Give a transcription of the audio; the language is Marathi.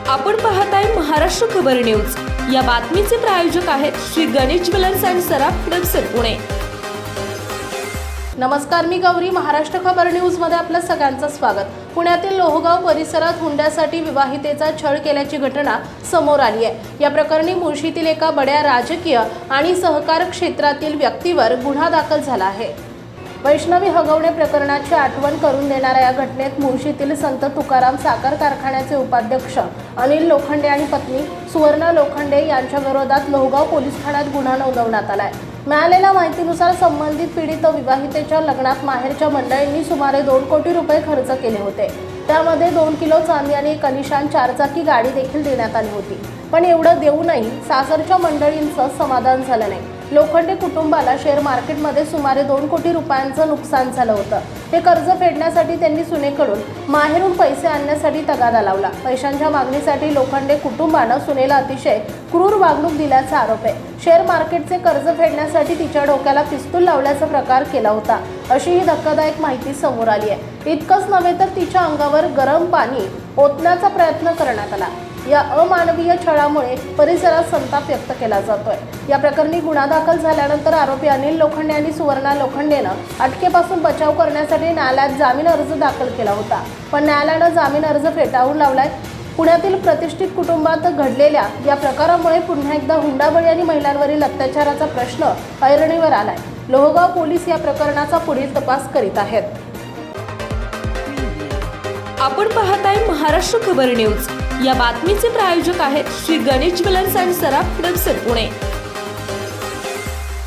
आपण पाहताय महाराष्ट्र खबर न्यूज। या बातमीचे प्रायोजक आहेत श्री गणेश ज्वेलर्स अँड सराफ हडपसर पुणे। नमस्कार, मी गौरी। महाराष्ट्र खबर न्यूज मध्ये आपलं सगळ्यांचं स्वागत। पुण्यातील लोहगाव परिसरात हुंड्यासाठी विवाहितेचा छळ केल्याची घटना समोर आली आहे। या प्रकरणी मुळशीतील एका बड्या राजकीय आणि सहकार क्षेत्रातील व्यक्तीवर गुन्हा दाखल झाला आहे। वैष्णवी हगवणे प्रकरणाची आठवण करून देणाऱ्या या घटनेत मुळशीतील संत तुकाराम साखर कारखान्याचे उपाध्यक्ष अनिल लोखंडे आणि पत्नी सुवर्णा लोखंडे यांच्या विरोधात लोहगाव पोलीस ठाण्यात गुन्हा नोंदवण्यात आला आहे। मिळालेल्या माहितीनुसार संबंधित पीडित विवाहितेच्या लग्नात माहेरच्या मंडळींनी सुमारे 2 कोटी रुपये खर्च केले होते। त्यामध्ये 2 किलो चांदी आणि एक आलिशान 4चाकी गाडी देखील देण्यात आली होती। पण एवढं देऊनही सासरच्या मंडळींचं समाधान झालं नाही। लोखंडे कुटुंबाला शेअर मार्केटमध्ये सुमारे 2 कोटी रुपयांचं नुकसान झालं होतं। हे कर्ज फेडण्यासाठी त्यांनी सुनेकडून माहेरून पैसे आणण्यासाठी तगादा लावला। पैशांच्या मागणीसाठी लोखंडे कुटुंबानं सुनेला अतिशय क्रूर वागणूक दिल्याचा आरोप आहे। शेअर मार्केटचे कर्ज फेडण्यासाठी तिच्या डोक्याला पिस्तूल लावल्याचा प्रकार केला होता, अशी ही धक्कादायक माहिती समोर आली आहे। इतकंच नव्हे तर तिच्या अंगावर गरम पाणी ओतण्याचा प्रयत्न करण्यात आला। या अमानवीय छळामुळे परिसरात संताप व्यक्त केला जातोय। या प्रकरणी गुन्हा दाखल झाल्यानंतर आरोपी अनिल लोखंडे आणि सुवर्णा लोखंडेनं अटकेपासून बचाव करण्यासाठी न्यायालयात जामीन अर्ज दाखल केला होता, पण न्यायालयानं जामीन अर्ज फेटाळून लावलाय। पुण्यातील प्रतिष्ठित कुटुंबात घडलेल्या या प्रकारामुळे पुन्हा एकदा हुंडाबळी आणि महिलांवरील अत्याचाराचा प्रश्न ऐरणीवर आलाय। लोहगाव पोलीस या प्रकरणाचा पुढील तपास करीत आहेत। आपण पाहताय महाराष्ट्र खबर न्यूज। या बातमीचे प्रायोजक आहेत Shri Ganesh jewellers and Saraf Hadapsar Pune.